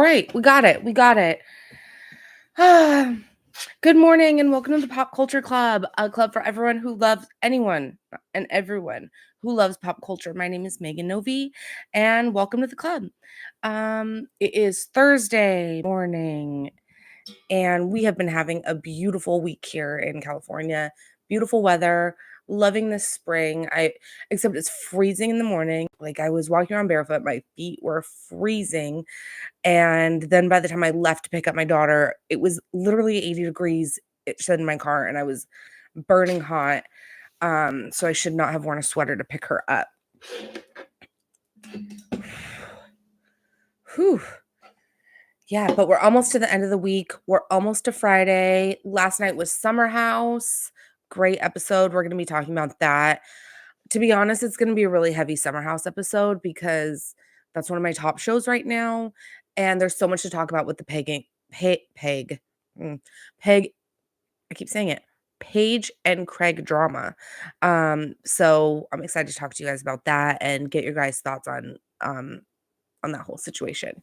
right, we got it. We got it. Good morning and welcome to the Pop Culture Club, a club for everyone who loves anyone and everyone who loves pop culture. My name is Megan Novi and welcome to the club. It is Thursday morning and we have been having a beautiful week here in California. Beautiful weather, loving this spring. Except it's freezing in the morning. Like I was walking around barefoot, my feet were freezing. And then by the time I left to pick up my daughter, it was literally 80 degrees. It said in my car, and I was burning hot. So I should not have worn a sweater to pick her up. Whew. Yeah, but we're almost to the end of the week. We're almost to Friday. Last night was Summer House. Great episode. We're going to be talking about that. To be honest, it's going to be a really heavy Summer House episode because that's one of my top shows right now. And there's so much to talk about with the Peg, I keep saying it, Paige and Craig drama. So I'm excited to talk to you guys about that and get your guys' thoughts on that whole situation.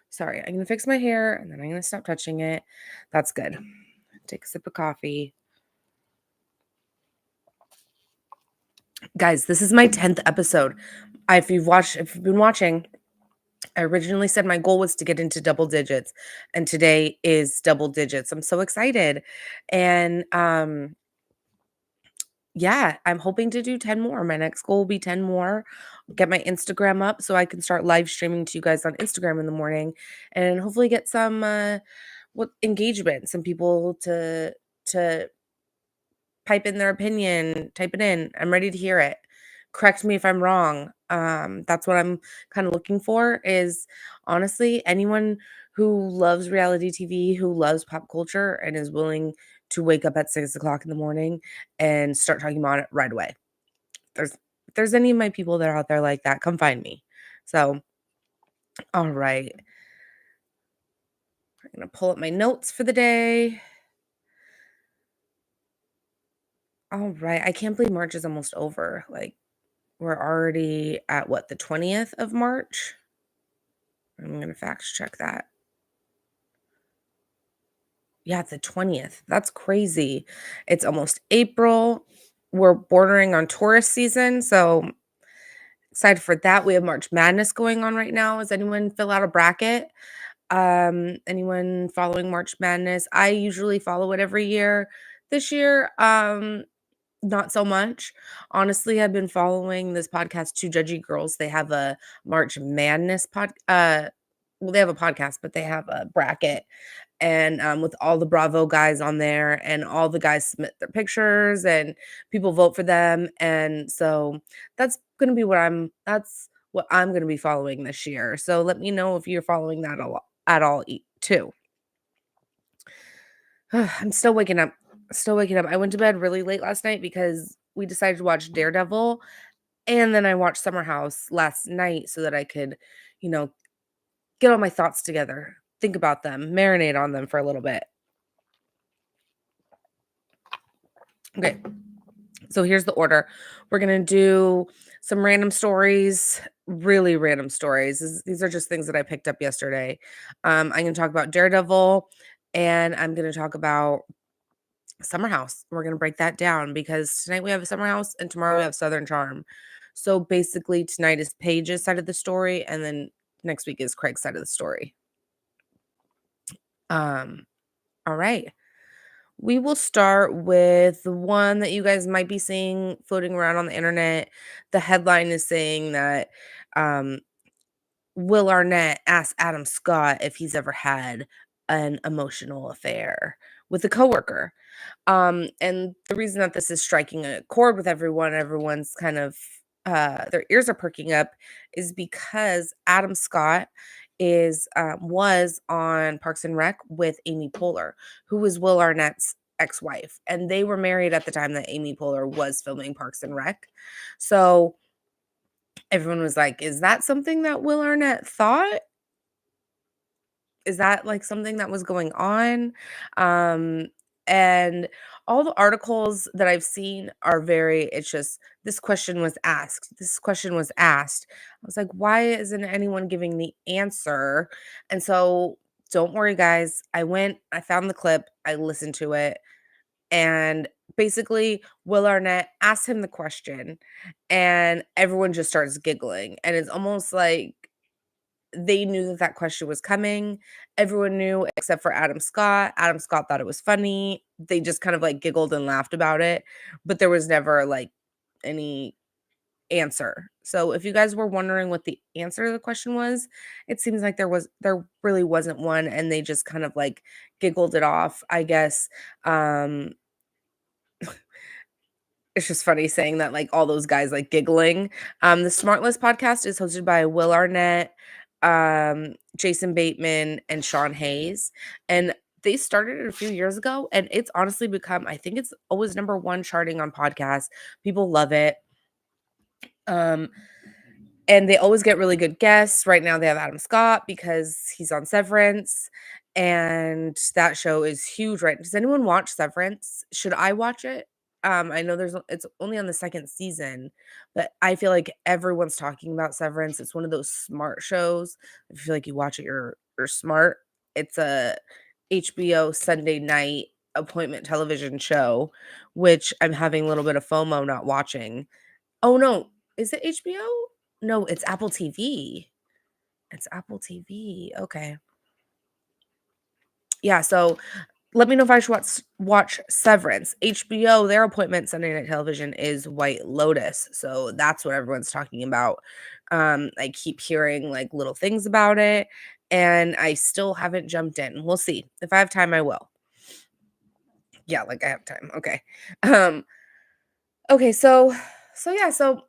Sorry, I'm gonna fix my hair and then I'm gonna stop touching it. That's good. Take a sip of coffee. Guys, this is my 10th episode. If you've been watching, I originally said my goal was to get into double digits, and today is double digits. I'm so excited. And yeah, I'm hoping to do 10 more. My next goal will be 10 more. Get my Instagram up so I can start live streaming to you guys on Instagram in the morning and hopefully get some engagement, some people to type in their opinion, type it in. I'm ready to hear it. Correct me if I'm wrong. That's what I'm kind of looking for is honestly anyone who loves reality TV, who loves pop culture and is willing to wake up at 6 o'clock in the morning and start talking about it right away. If there's any of my people that are out there like that, come find me. So, all right. I'm going to pull up my notes for the day. All right. I can't believe March is almost over. Like, we're already at what, the 20th of March? I'm going to fact check that. Yeah, it's the 20th. That's crazy. It's almost April. We're bordering on tourist season. So excited for that. We have March Madness going on right now. Does anyone fill out a bracket? Anyone following March Madness? I usually follow it every year. This year, not so much. Honestly, I've been following this podcast, Two Judgy Girls. They have a March Madness well, they have a podcast, but they have a bracket and with all the Bravo guys on there and all the guys submit their pictures and people vote for them. And so that's going to be that's what I'm going to be following this year. So let me know if you're following that at all too. I'm still waking up. I went to bed really late last night because we decided to watch Daredevil. And then I watched Summer House last night so that I could, get all my thoughts together, think about them, marinate on them for a little bit. Okay. So here's the order. We're going to do some random stories, really random stories. These are just things that I picked up yesterday. I'm going to talk about Daredevil and I'm going to talk about Summer House. We're going to break that down because tonight we have a Summer House and tomorrow we have Southern Charm. So basically tonight is Paige's side of the story and then next week is Craig's side of the story. All right. We will start with the one that you guys might be seeing floating around on the internet. The headline is saying that Will Arnett asked Adam Scott if he's ever had an emotional affair with a coworker. And the reason that this is striking a chord with everyone's kind of their ears are perking up, is because Adam Scott was on Parks and Rec with Amy Poehler, who was Will Arnett's ex-wife, and they were married at the time that Amy Poehler was filming Parks and Rec. So everyone was like, "Is that something that Will Arnett thought? Is that like something that was going on?" And all the articles that I've seen are very it's just, "This question was asked. This question was asked." I was like, "Why isn't anyone giving the answer?" And so, don't worry, guys. I found the clip, I listened to it, and basically, Will Arnett asked him the question, and everyone just starts giggling, and it's almost like they knew that that question was coming. Everyone knew except for Adam Scott. Adam Scott thought it was funny. They just kind of, like, giggled and laughed about it, but there was never, like, any answer. So if you guys were wondering what the answer to the question was, it seems like there really wasn't one, and they just kind of, like, giggled it off, I guess. It's just funny saying that, like, all those guys, like, giggling. The Smartless podcast is hosted by Will Arnett, Jason Bateman, and Sean Hayes, and they started it a few years ago, and it's honestly become I think it's always number 1 charting on podcasts. People love it. Um, and they always get really good guests. Right now, they have Adam Scott because he's on Severance, and that show is huge, right? Does anyone watch Severance? Should I watch it? I know it's only on the 2nd season, but I feel like everyone's talking about Severance. It's one of those smart shows. I feel like you watch it, you're smart. It's a HBO Sunday night appointment television show, which I'm having a little bit of FOMO not watching. Oh, no. Is it HBO? No, it's Apple TV. It's Apple TV. Okay. Yeah, so let me know if I should watch Severance. HBO, their appointment Sunday night television is White Lotus. So that's what everyone's talking about. I keep hearing like little things about it, and I still haven't jumped in. We'll see. If I have time, I will. Yeah, like I have time. Okay. Um, okay, so yeah, so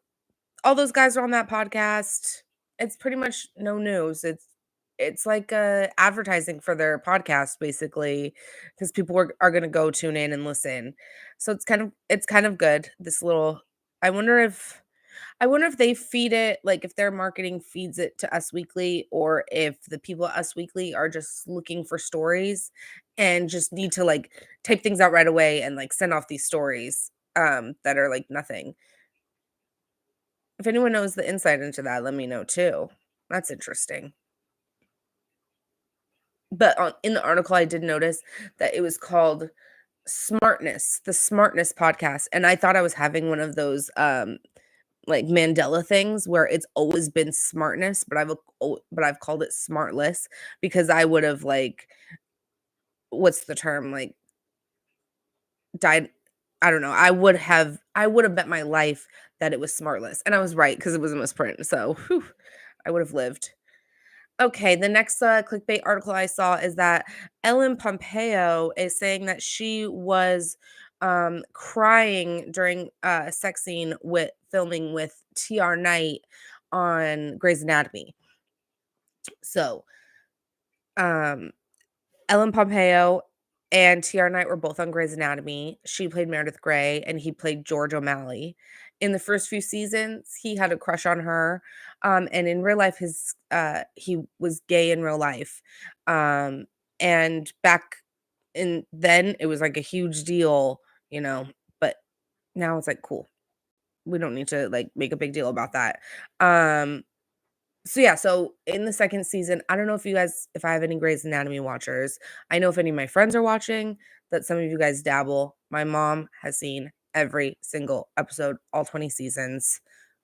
all those guys are on that podcast. It's pretty much no news. It's like, advertising for their podcast basically, because people are gonna go tune in and listen. So it's kind of good, this little I wonder if I wonder if they feed it like, if their marketing feeds it to Us Weekly, or if the people at Us Weekly are just looking for stories and just need to, like, type things out right away and, like, send off these stories, that are, like, nothing. If anyone knows the insight into that, let me know too. That's interesting. But in the article, I did notice that it was called Smartness, the Smartness podcast, and I thought I was having one of those, like, Mandela things where it's always been smartness, but I've called it smartless because I would have, like what's the term? Like, died I don't know. I would have bet my life that it was smartless, and I was right because it was a misprint, so, whew, I would have lived. Okay, the next, clickbait article I saw is that Ellen Pompeo is saying that she was, crying during a sex scene with filming with TR Knight on Grey's Anatomy. So, um Ellen Pompeo and TR Knight were both on Grey's Anatomy. She played Meredith Grey, and he played George O'Malley. In the first few seasons, he had a crush on her, and in real life, he was gay in real life. Um, and back in then, it was like a huge deal, you know, but now it's like, cool. We don't need to like make a big deal about that. Um, so yeah, so in the 2nd season, I don't know if I have any Grey's Anatomy watchers. I know if any of my friends are watching, that some of you guys dabble. My mom has seen every single episode, all 20 seasons.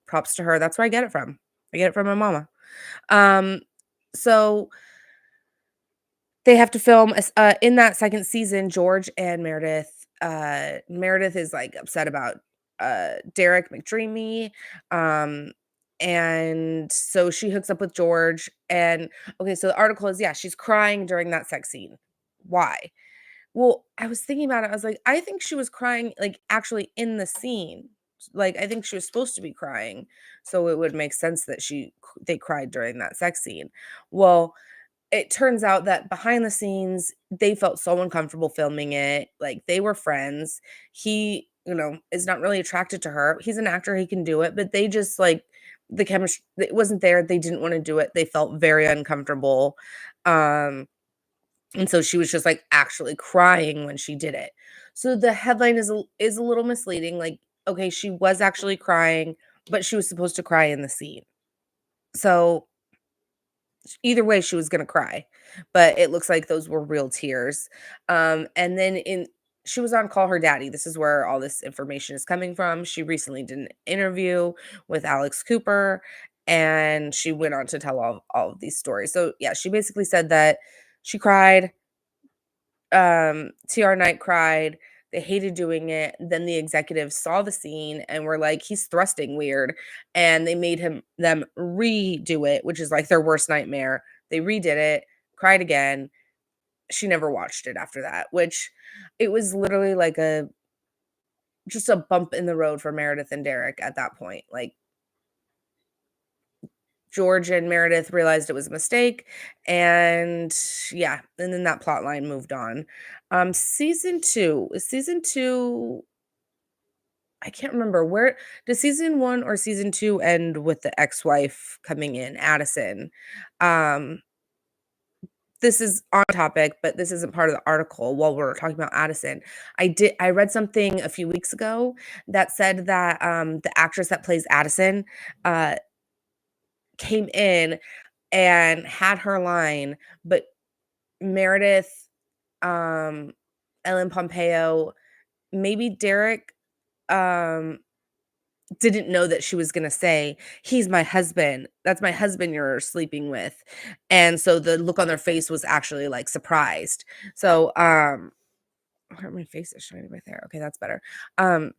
Props to her. That's where I get it from. I get it from my mama. Um, so they have to film in that 2nd season, George and Meredith is, like, upset about, Derek McDreamy, um, and so she hooks up with George, and okay, so the article is, yeah, she's crying during that sex scene. Why? Well, I was thinking about it, I was like, I think she was crying, like, actually in the scene. Like, I think she was supposed to be crying, so it would make sense that they cried during that sex scene. Well, it turns out that behind the scenes, they felt so uncomfortable filming it, like, they were friends. He, is not really attracted to her. He's an actor, he can do it, but they just, like the chemistry it wasn't there, they didn't wanna do it, they felt very uncomfortable, um, And so she was just, like, actually crying when she did it. So the headline is a little misleading, like, okay, she was actually crying, but she was supposed to cry in the scene. So either way, she was gonna cry, but it looks like those were real tears. And then in she was on Call Her Daddy. This is where all this information is coming from. She recently did an interview with Alex Cooper, and she went on to tell all of these stories. So yeah, she basically said that she cried, TR Knight cried, they hated doing it, then the executives saw the scene and were like, "He's thrusting weird," and they made them redo it, which is, like, their worst nightmare. They redid it, cried again. She never watched it after that, which it was literally like a just a bump in the road for Meredith and Derek at that point. Like, George and Meredith realized it was a mistake, and yeah, and then that plot line moved on. Season 2, I can't remember where does season 1 or season 2 end with the ex-wife coming in, Addison. Um, this is on topic, but this isn't part of the article while we're talking about Addison. I read something a few weeks ago that said that, the actress that plays Addison, uh, came in and had her line, but Meredith, um, Ellen Pompeo, maybe Derek, um, didn't know that she was gonna say, "He's my husband. That's my husband you're sleeping with." And so the look on their face was actually, like, surprised. So, my face is shiny right there. Okay, that's better. Um,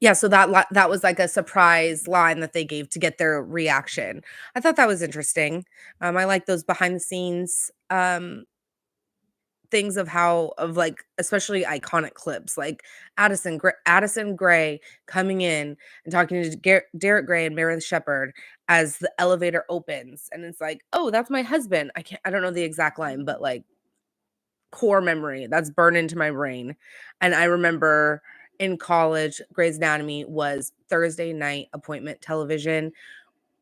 yeah, so that was, like, a surprise line that they gave to get their reaction. I thought that was interesting. I like those behind the scenes, things of how of, like, especially iconic clips, like Addison Gray coming in and talking to Derek Gray and Meredith Shepherd as the elevator opens, and it's like, "Oh, that's my husband." I don't know the exact line, but, like, core memory that's burned into my brain. And I remember in college, Grey's Anatomy was Thursday night appointment television.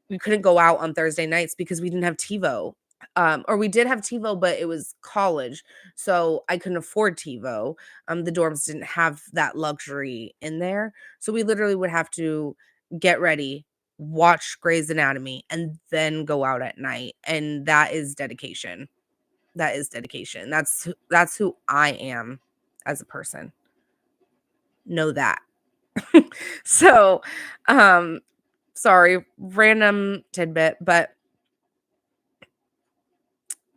We couldn't go out on Thursday nights because we didn't have TiVo. Or we did have TiVo, but it was college, so I couldn't afford TiVo. The dorms didn't have that luxury in there, so we literally would have to get ready, watch Grey's Anatomy, and then go out at night, and that is dedication. That is dedication. That's who I am as a person. Know that. So, um, sorry, random tidbit, but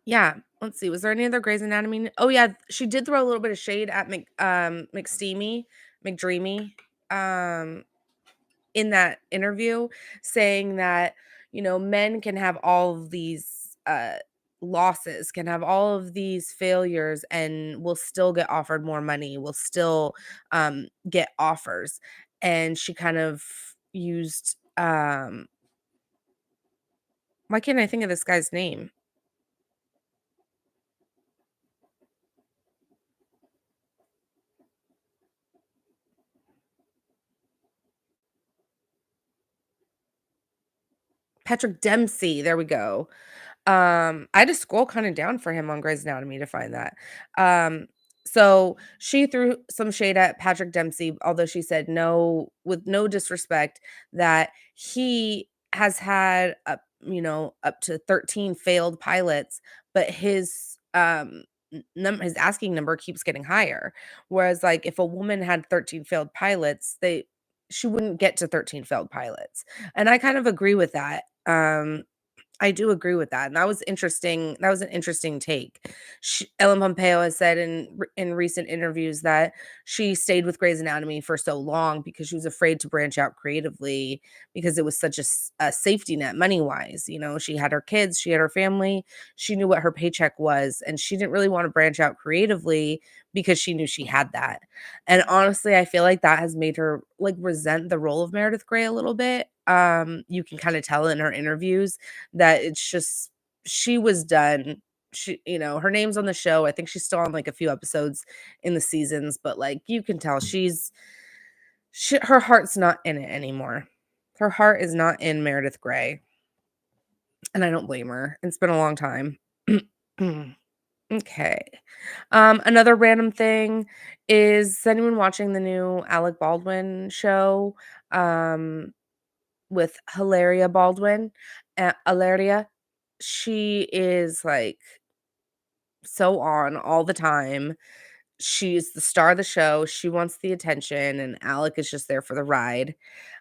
yeah, let's see, was there any other Grey's Anatomy oh, yeah, she did throw a little bit of shade at McDreamy, um, in that interview, saying that, men can have all of these, losses, can have all of these failures, and will still get offered more money, will still, get offers, and she kind of used, why can't I think of this guy's name? Patrick Dempsey, there we go. I had to scroll kinda down for him on Grey's Anatomy to find that. Um, so she threw some shade at Patrick Dempsey, although she said no with no disrespect, that he has had up to 13 failed pilots, but his asking number keeps getting higher. Whereas, like, if a woman had 13 failed pilots, she wouldn't get to 13 failed pilots. And I kind of agree with that. I do agree with that, and that was interesting that was an interesting take. Ellen Pompeo has said in recent interviews that she stayed with Grey's Anatomy for so long because she was afraid to branch out creatively because it was such a safety net money-wise. She had her kids, she had her family, she knew what her paycheck was, and she didn't really wanna branch out creatively because she knew she had that. And honestly, I feel like that has made her, like, resent the role of Meredith Grey a little bit. You can kinda tell in her interviews that it's just she was done. Her name's on the show. I think she's still on, like, a few episodes in the seasons, but, like, you can tell her heart's not in it anymore. Her heart is not in Meredith Grey, and I don't blame her. It's been a long time. Okay. Another random thing is anyone watching the new Alec Baldwin show, um, with Hilaria Baldwin? Hilaria? She is, like, so on all the time. She's the star of the show, she wants the attention, and Alec is just there for the ride.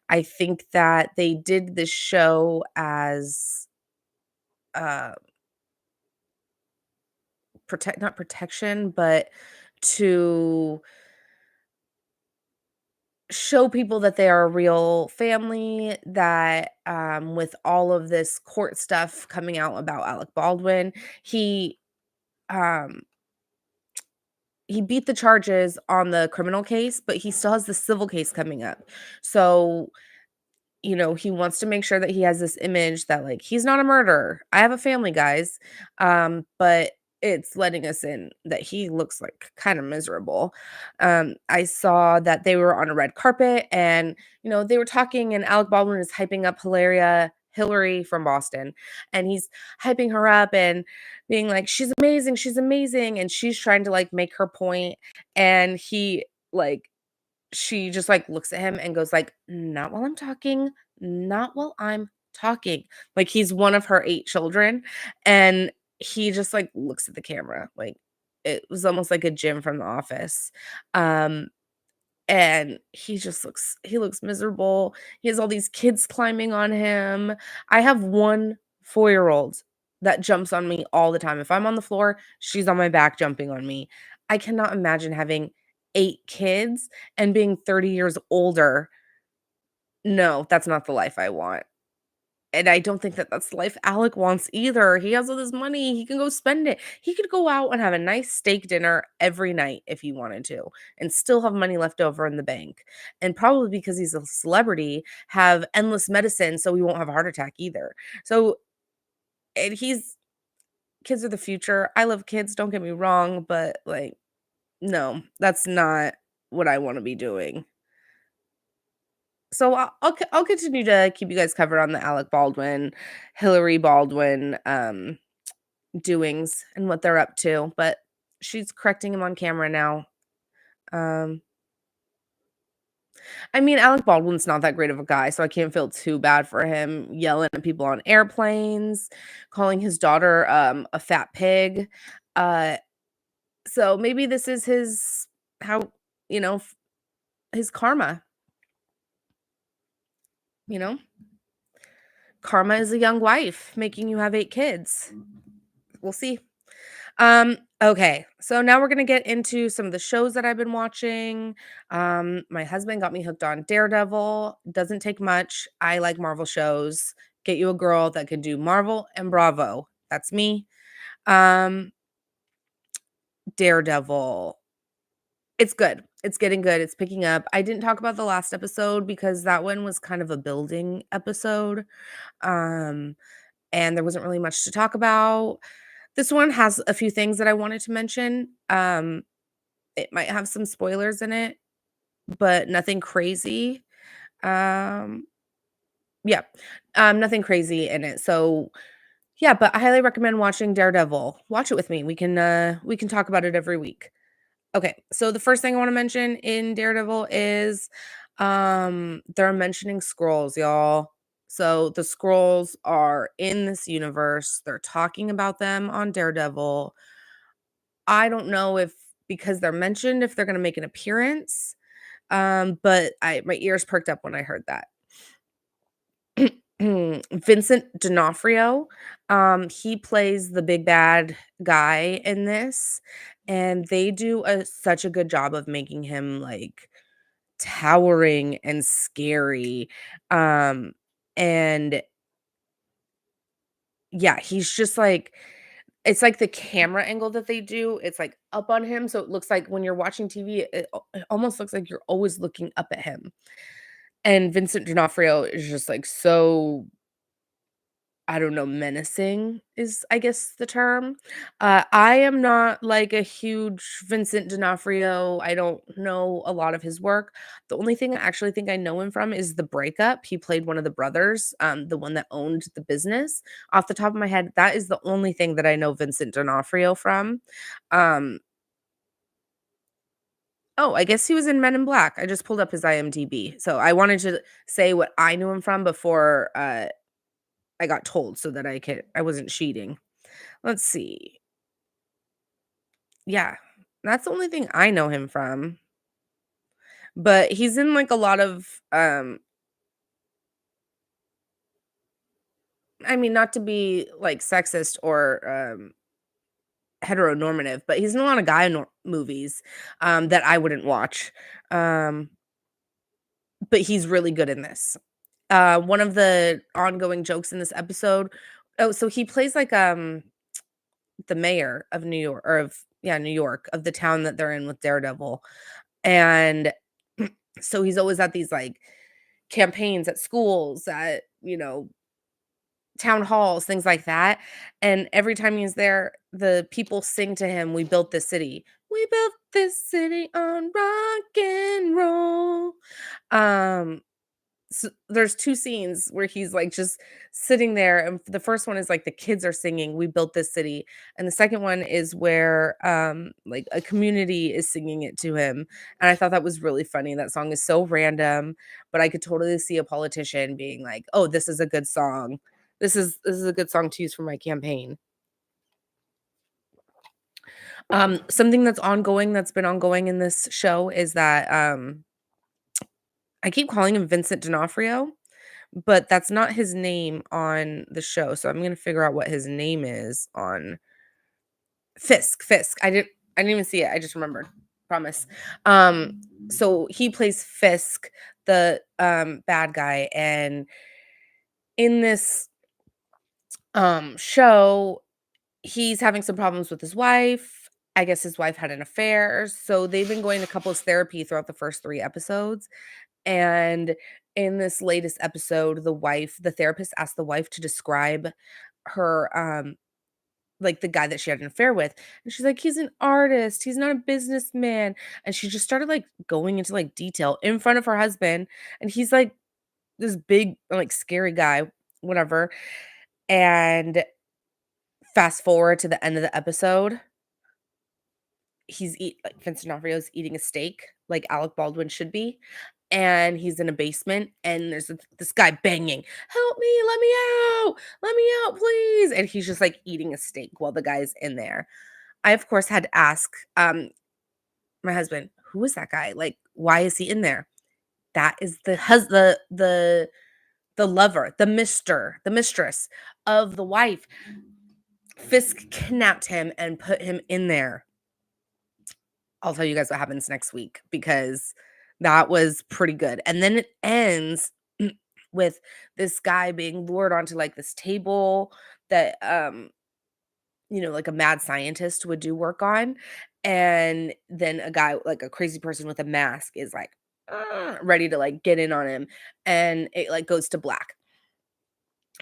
I think that they did this show as, uh, not protection, but to show people that they are a real family, that, with all of this court stuff coming out about Alec Baldwin, he, um he beat the charges on the criminal case, but he still has the civil case coming up. So, he wants to make sure that he has this image that, like, he's not a murderer. I have a family, guys. But it's letting us in that he looks like kind of miserable. I saw that they were on a red carpet and, they were talking, and Alec Baldwin is hyping up Hillary from Boston, and he's hyping her up and being like, she's amazing, she's amazing. And she's trying to like make her point, and like, she just, like, looks at him and goes like, "Not while I'm talking, not while I'm talking." Like, he's one of her 8 children, and he just, like, looks at the camera, like, it was almost like a Jim from The Office. Um, and he looks miserable. He has all these kids climbing on him. I have one 4-year-old that jumps on me all the time. If I'm on the floor, she's on my back jumping on me. I cannot imagine having 8 kids and being 30 years older. No, that's not the life I want. And I don't think that that's the life Alec wants either. He has all this money, he can go spend it. He could go out and have a nice steak dinner every night if he wanted to, and still have money left over in the bank. And probably because he's a celebrity, have endless medicine so he won't have a heart attack either. So, and he's kids are the future. I love kids, don't get me wrong, but, like, no, that's not what I wanna be doing. So I'll continue to keep you guys covered on the Alec Baldwin, Hillary Baldwin, doings and what they're up to, but she's correcting him on camera now. Um, I mean, Alec Baldwin's not that great of a guy, so I can't feel too bad for him yelling at people on airplanes, calling his daughter, a fat pig. Uh, so maybe this is his how his karma, you know? Karma is a young wife making you have 8 kids. We'll see. Okay, so now we're gonna get into some of the shows that I've been watching. My husband got me hooked on Daredevil. Doesn't take much. I like Marvel shows. Get you a girl that can do Marvel and Bravo. That's me. Um, Daredevil. It's good. It's getting good. It's picking up. I didn't talk about the last episode because that one was kind of a building episode. Um, and there wasn't really much to talk about. This one has a few things that I wanted to mention. It might have some spoilers in it, but nothing crazy. Um, yeah, nothing crazy in it. So yeah, but I highly recommend watching Daredevil. Watch it with me. We can talk about it every week. Okay, so the first thing I want to mention in Daredevil is they're mentioning scrolls, y'all. So the scrolls are in this universe. They're talking about them on Daredevil. I don't know if because they're mentioned if they're gonna make an appearance, but I my ears perked up when I heard that. Vincent D'Onofrio, he plays the big bad guy in this, and they do such a good job of making him, like, towering and scary, and yeah, he's just like it's like the camera angle that they do, it's, like, up on him, so it looks like when you're watching TV, it almost looks like you're always looking up at him, and Vincent D'Onofrio is just, like, so I don't know, menacing is, I guess, the term. I am not like a huge Vincent D'Onofrio. I don't know a lot of his work. The only thing I actually think I know him from is The Breakup. He played one of the brothers, the one that owned the business. Off the top of my head, that is the only thing that I know Vincent D'Onofrio from. Um, oh, I guess he was in Men in Black. I just pulled up his IMDb. So I wanted to say what I knew him from before I got told so that I wasn't cheating. Let's see. Yeah, that's the only thing I know him from, but he's in, like, a lot of, I mean, not to be, like, sexist or, heteronormative, but he's in a lot of guy movies, that I wouldn't watch, um, but he's really good in this. One of the ongoing jokes in this episode, so he plays, like, the mayor of New York, or of, yeah, New York, of the town that they're in with Daredevil, and so he's always at these, like, campaigns at schools, at, town halls, things like that, and every time he's there, the people sing to him, "We built this city. We built this city on rock and roll." Um, there's 2 scenes where he's, like, just sitting there, and the first one is, like, the kids are singing, "We built this city," and the second one is where, like, a community is singing it to him, and I thought that was really funny. That song is so random, but I could totally see a politician being like, "Oh, this is a good song. This is a good song to use for my campaign." Something that's been ongoing in this show is that, I keep calling him Vincent D'Onofrio, but that's not his name on the show, so I'm gonna figure out what his name is on Fisk. I didn't even see it, I just remembered. Promise. So he plays Fisk, the, bad guy, and in this, show, he's having some problems with his wife. I guess his wife had an affair, so they've been going to couples therapy throughout the first 3 episodes. And in this latest episode, the therapist asked the wife to describe her, like, the guy that she had an affair with. And she's like, "He's an artist. He's not a businessman." And she just started, like, going into, like, detail in front of her husband. And he's like this big, like, scary guy, whatever. And fast forward to the end of the episode, Vincent D'Onofrio's eating a steak like Alec Baldwin should be, and he's in a basement, and there's this guy banging, "Help me, let me out, please," and he's just, like, eating a steak while the guy's in there. I, of course, had to ask, my husband, "Who is that guy? Like, why is he in there?" That is the lover, the mistress of the wife. Fisk kidnapped him and put him in there. I'll tell you guys what happens next week because that was pretty good. And then it ends with this guy being lured onto, like, this table that, like a mad scientist would do work on. And then a guy, like a crazy person with a mask, is like, ready to, like, get in on him. And it, like, goes to black.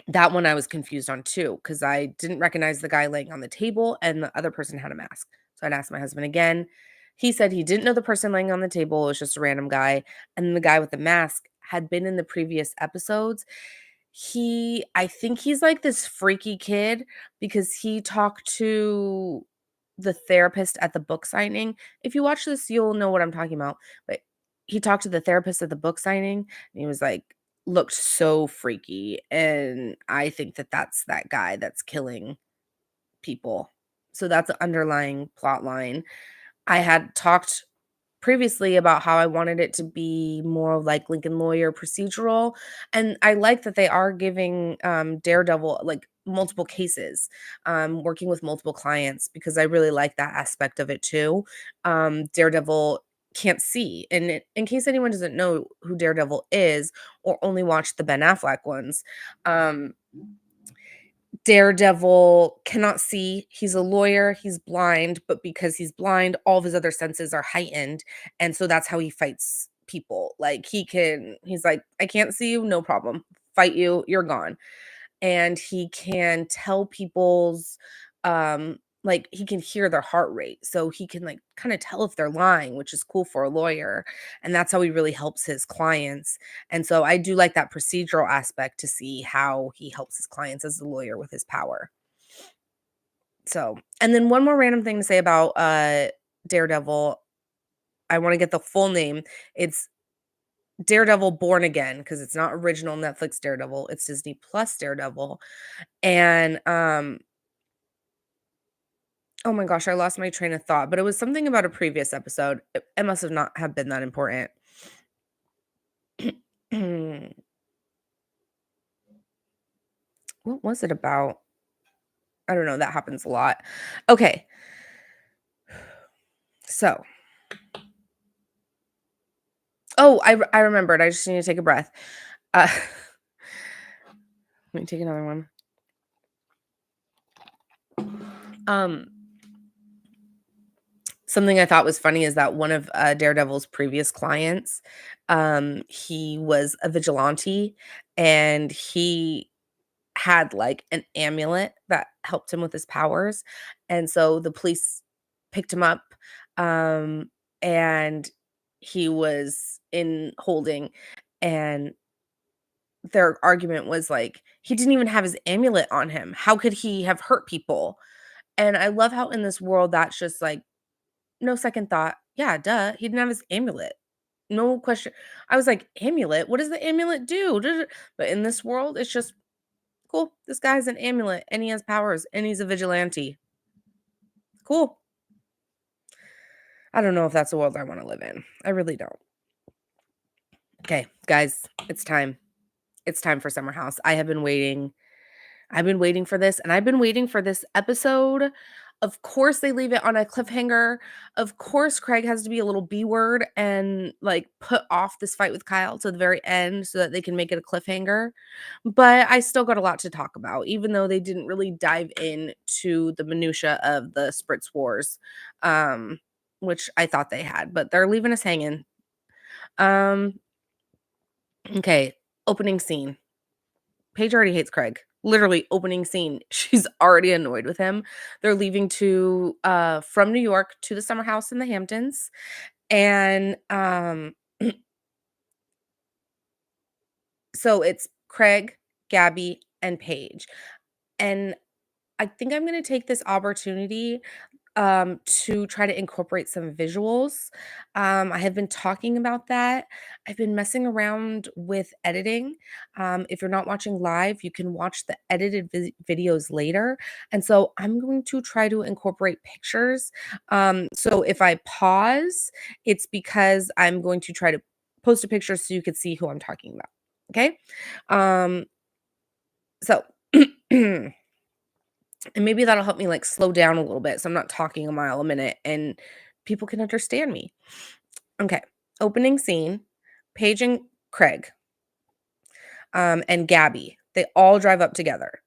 That one I was confused on too, because I didn't recognize the guy laying on the table, and the other person had a mask. So I'd asked my husband again. He said he didn't know the person laying on the table, it was just a random guy, and the guy with the mask had been in the previous episodes. I think he's like this freaky kid because he talked to the therapist at the book signing. If you watch this, you'll know what I'm talking about. But he talked to the therapist at the book signing, and he was like, looked so freaky. And I think that that's that guy that's killing people. So that's an underlying plot line. I had talked previously about how I wanted it to be more of like Lincoln Lawyer procedural, and I like that they are giving, Daredevil, like, multiple cases, working with multiple clients because I really like that aspect of it too. Daredevil can't see, and in case anyone doesn't know who Daredevil is or only watched the Ben Affleck ones, um Daredevil cannot see. He's a lawyer, he's blind, but because he's blind, all of his other senses are heightened, and so that's how he fights people. Like, he's like, "I can't see you, no problem. Fight you, you're gone." and he can tell people's, like, he can hear their heart rate, so he can, like, kinda tell if they're lying, which is cool for a lawyer, and that's how he really helps his clients, and so I do like that procedural aspect to see how he helps his clients as a lawyer with his power. So, and then one more random thing to say about, Daredevil, I wanna get the full name. It's Daredevil Born Again because it's not original Netflix Daredevil, it's Disney Plus Daredevil, and, oh my gosh, I lost my train of thought, but it was something about a previous episode. It must have not have been that important. What was it about? I don't know, that happens a lot. Okay, so oh, I remembered, I just need to take a breath. Uh, let me take another one. Um, Something I thought was funny is that one of, Daredevil's previous clients, he was a vigilante, and he had, like, an amulet that helped him with his powers, and so the police picked him up, um, and he was in holding, and their argument was, like, he didn't even have his amulet on him. How could he have hurt people? And I love how in this world that's just, like, no second thought. Yeah, duh, he didn't have his amulet. No question. I was like, "Amulet? What does the amulet do?" But in this world, it's just, "Cool, this guy has an amulet, and he has powers, and he's a vigilante. Cool." I don't know if that's the world I wanna live in. I really don't. Okay, guys, it's time. It's time for Summer House. I've been waiting for this, and I've been waiting for this episode. Of course, they leave it on a cliffhanger. Of course, Craig has to be a little B word and, like, put off this fight with Kyle to the very end so that they can make it a cliffhanger. But I still got a lot to talk about, even though they didn't really dive into the minutia of the Spritz Wars, um, which I thought they had, but they're leaving us hanging. Um, okay, opening scene. Paige already hates Craig. Literally opening scene. She's already annoyed with him. They're leaving to from New York to the summer house in the Hamptons. And so it's Craig, Gabby, and Paige. And I think I'm gonna take this opportunity to try to incorporate some visuals. I have been talking about that. I've been messing around with editing. If you're not watching live, you can watch the edited videos later. And so I'm going to try to incorporate pictures. So if I pause, it's because I'm going to try to post a picture so you can see who I'm talking about. Okay. Um, so and maybe that'll help me, like, slow down a little bit so I'm not talking a mile a minute and people can understand me. Okay, opening scene, Paige and Craig, and Gabby, they all drive up together.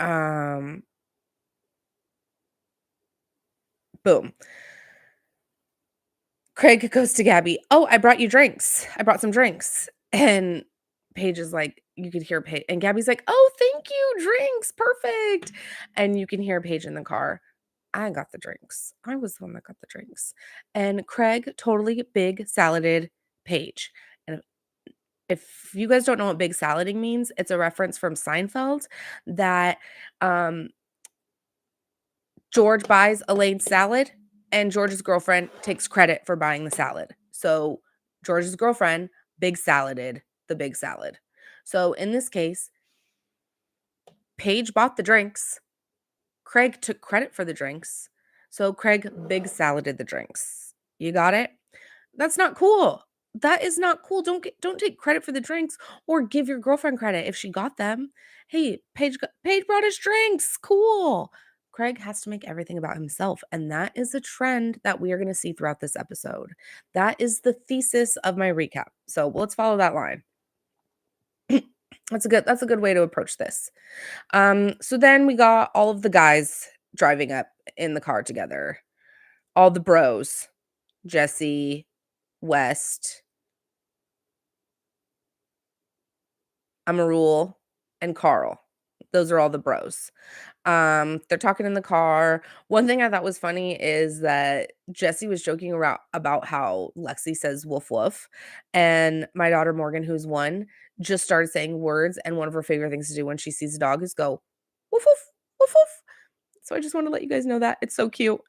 Um, Boom. Craig goes to Gabby, "Oh, I brought you drinks. I brought some drinks." And Paige is like, you could hear Paige, and Gabby's like, "Oh, thank you, drinks, perfect." And you can hear Paige in the car, "I got the drinks. I was the one that got the drinks." And Craig totally big saladed Paige. And if you guys don't know what big salading means, it's a reference from Seinfeld that um George buys Elaine's salad, and George's girlfriend takes credit for buying the salad. So George's girlfriend big saladed the big salad. So in this case, Paige bought the drinks. Craig took credit for the drinks. So Craig big saladed the drinks. You got it? That's not cool. That is not cool. Don't take credit for the drinks or give your girlfriend credit if she got them. Hey, Paige brought us drinks. Cool. Craig has to make everything about himself, and that is a trend that we are going to see throughout this episode. That is the thesis of my recap. So, let's follow that line. That's a good way to approach this. So then we got all of the guys driving up in the car together. All the bros. Jesse, West, Amarul. and Carl. Those are all the bros. They're talking in the car. One thing I thought was funny is that Jesse was joking around about how Lexi says woof woof, and my daughter Morgan, who's 1, just started saying words, and one of her favorite things to do when she sees a dog is go woof woof, woof woof. So I just wanna let you guys know that. It's so cute.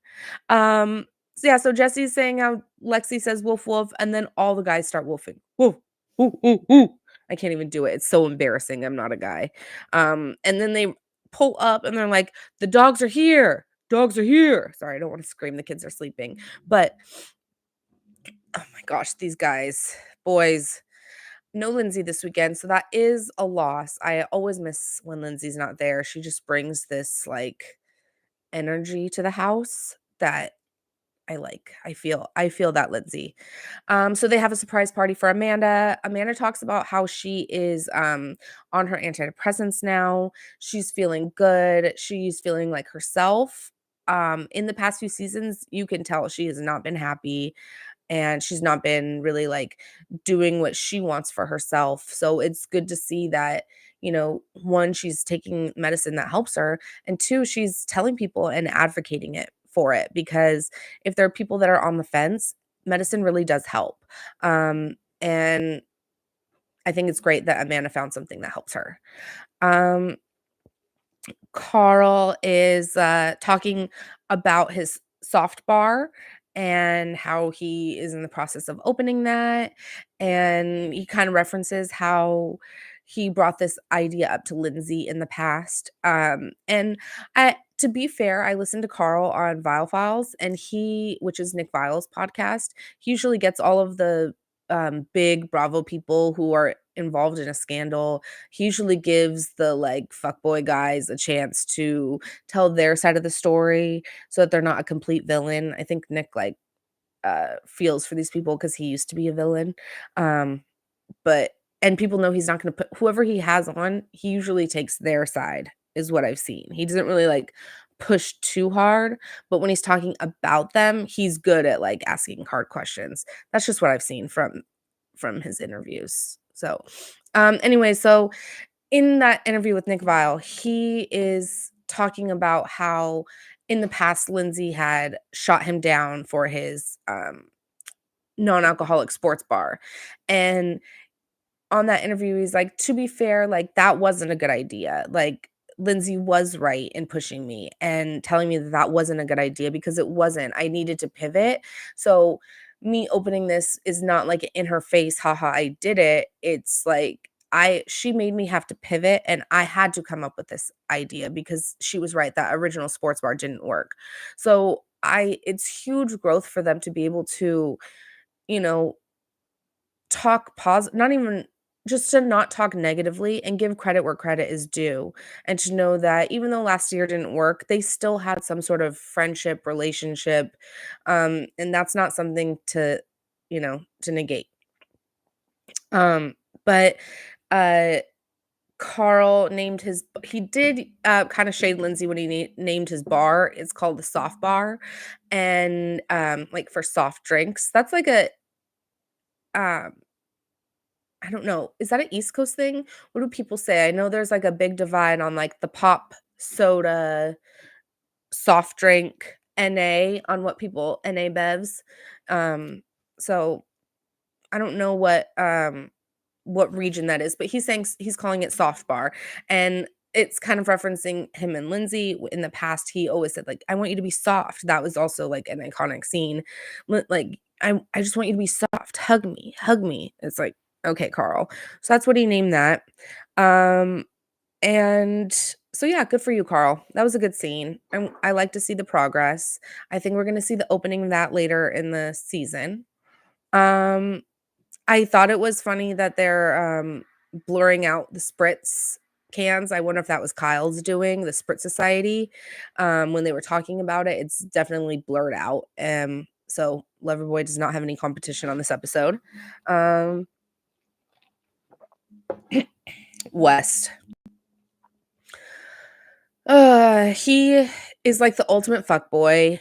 Um, so yeah, so Jesse's saying how Lexi says woof woof, and then all the guys start woofing. Woof, woof, woof, woof. I can't even do it. It's so embarrassing. I'm not a guy. And then they pull up and they're like, the dogs are here. Dogs are here. Sorry, I don't want to scream. The kids are sleeping. But oh my gosh, these guys, boys. No Lindsay this weekend. So that is a loss. I always miss when Lindsay's not there. She just brings this like energy to the house that I like. I feel that Lindsay. So they have a surprise party for Amanda. Amanda talks about how she is on her antidepressants now. She's feeling good. She's feeling like herself. In the past few seasons, you can tell she has not been happy and she's not been really like doing what she wants for herself. So it's good to see that, one, she's taking medicine that helps her, and two, she's telling people and advocating it for it because if there are people that are on the fence, medicine really does help. And I think it's great that Amanda found something that helps her. Um, Carl is talking about his soft bar and how he is in the process of opening that. And he kind of references how he brought this idea up to Lindsay in the past. To be fair, I listened to Carl on Vile Files, and which is Nick Vile's podcast, he usually gets all of the big Bravo people who are involved in a scandal. He usually gives the like fuckboy guys a chance to tell their side of the story so that they're not a complete villain. I think Nick like feels for these people because he used to be a villain. Um, but and people know he's not gonna put whoever he has on, he usually takes their side, is what I've seen. He doesn't really like push too hard, but when he's talking about them, he's good at like asking hard questions. That's just what I've seen from his interviews. So, anyway, so in that interview with Nick Vile, he is talking about how in the past Lindsay had shot him down for his non-alcoholic sports bar. And on that interview, he's like, to be fair, like that wasn't a good idea. Like Lindsay was right in pushing me and telling me that that wasn't a good idea because it wasn't. I needed to pivot. So me opening this is not like in her face, haha, I did it. It's like she made me have to pivot and I had to come up with this idea because she was right. That original sports bar didn't work. So it's huge growth for them to be able to, you know, talk positive, not even just to not talk negatively and give credit where credit is due, and to know that even though last year didn't work, they still had some sort of friendship, relationship, and that's not something to negate. But, uh, Carl named he did, kinda shade Lindsay when he named his bar. It's called the Soft Bar, and, like, for soft drinks. That's like um I don't know. Is that an East Coast thing? What do people say? I know there's, like, a big divide on, like, the pop, soda, soft drink, NA on what people NA bevs. Um, so I don't know what region that is, but he's saying he's calling it soft bar, and it's kind of referencing him and Lindsay. In the past, he always said, like, "I want you to be soft." That was also, like, an iconic scene. Like, "I just want you to be soft. Hug me. Hug me." It's like, "Okay, Carl." So that's what he named that. Um, and so, yeah, good for you, Carl. That was a good scene. I like to see the progress. I think we're gonna see the opening of that later in the season. Um I thought it was funny that they're, blurring out the spritz cans. I wonder if that was Kyle's doing, the Spritz Society. When they were talking about it, it's definitely blurred out. So Loverboy does not have any competition on this episode. Um, West. He is like the ultimate fuckboy.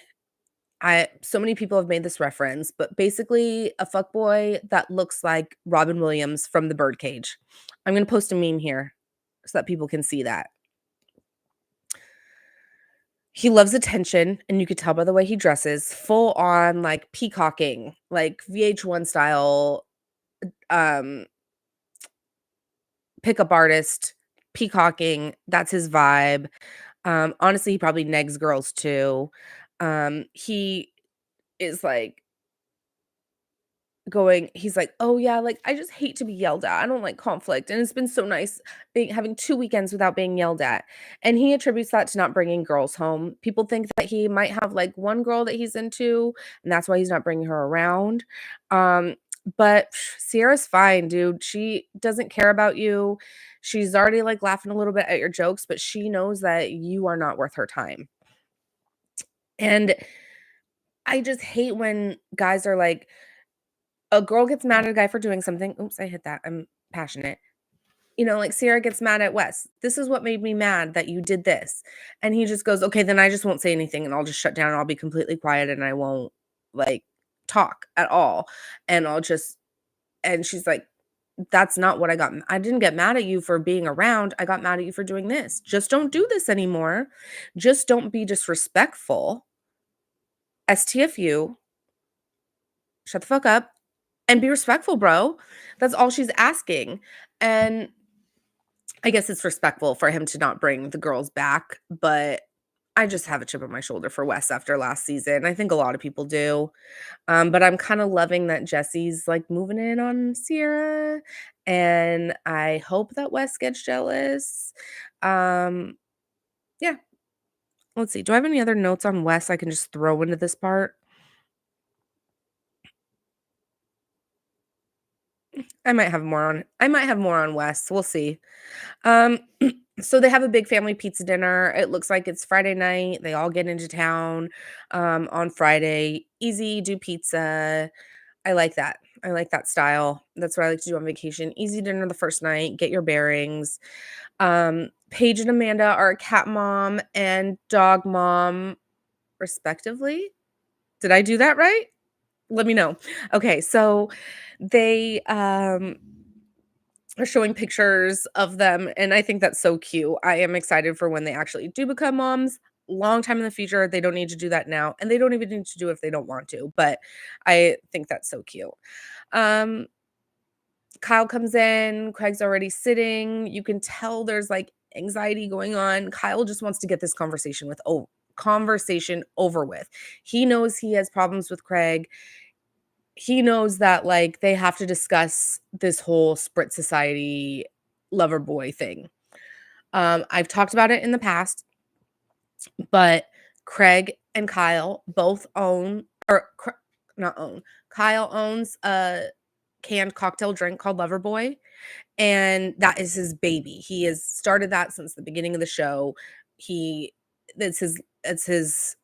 So many people have made this reference, but basically a fuckboy that looks like Robin Williams from The Birdcage. I'm gonna post a meme here so that people can see that. He loves attention, and you could tell by the way he dresses, full on, like, peacocking, like, VH1 style, um, pickup artist, peacocking, that's his vibe. Honestly, he probably negs girls too. He is, like, he's like, "Oh, yeah, like, I just hate to be yelled at. I don't like conflict, and it's been so nice having 2 weekends without being yelled at." And he attributes that to not bringing girls home. People think that he might have, like, one girl that he's into, and that's why he's not bringing her around. Um, but Sierra's fine, dude. She doesn't care about you. She's already, like, laughing a little bit at your jokes, but she knows that you are not worth her time. And I just hate when guys are like, a girl gets mad at a guy for doing something. Oops, I hit that. I'm passionate. You know, like Sierra gets mad at Wes. This is what made me mad that you did this. And he just goes, okay, then I just won't say anything and I'll just shut down and I'll be completely quiet and I won't like talk at all. And and she's like, that's not what I didn't get mad at you for being around. I got mad at you for doing this. Just don't do this anymore. Just don't be disrespectful. STFU, shut the fuck up and be respectful, bro. That's all she's asking. And I guess it's respectful for him to not bring the girls back, but I just have a chip on my shoulder for Wes after last season. I think a lot of people do. But I'm kind of loving that Jesse's like moving in on Sierra, and I hope that Wes gets jealous. Um, yeah, let's see. Do I have any other notes on Wes I can just throw into this part? I might have more on Wes. We'll see. Um, so they have a big family pizza dinner. It looks like it's Friday night. They all get into town on Friday. Easy, do pizza. I like that. I like that style. That's what I like to do on vacation. Easy dinner the first night. Get your bearings. Paige and Amanda are cat mom and dog mom, respectively. Did I do that right? Let me know. Okay, so they are showing pictures of them, and I think that's so cute. I am excited for when they actually do become moms. Long time in the future, they don't need to do that now, and they don't even need to do it if they don't want to, but I think that's so cute. Um, Kyle comes in, Craig's already sitting. You can tell there's, like, anxiety going on. Kyle just wants to get this conversation over with. He knows he has problems with Craig. He knows that, like, they have to discuss this whole Sprit Society lover boy thing. I've talked about it in the past, but Craig and Kyle both own or Cr not own. Kyle owns a canned cocktail drink called Loverboy, and that is his baby. He has started that since the beginning of the show. He it's his,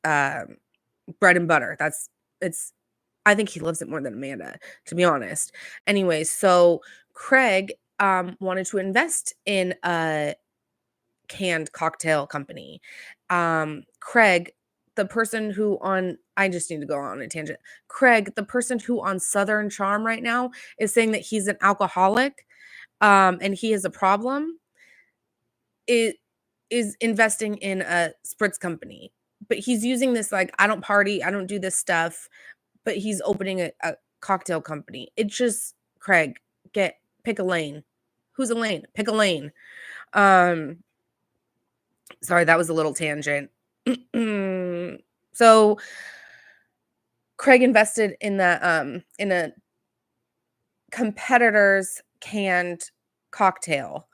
bread and butter. It's I think he loves it more than Amanda, to be honest. Anyways, so Craig, wanted to invest in a canned cocktail company. Craig, the person who on I just need to go on a tangent. Craig, the person who on Southern Charm right now is saying that he's an alcoholic, and he has a problem, it is investing in a spritz company. But he's using this like, I don't party, I don't do this stuff, but he's opening a cocktail company. It just Craig, pick a lane. Who's a lane? Pick a lane. Um, Sorry, that was a little tangent. So Craig invested in a competitor's canned cocktail,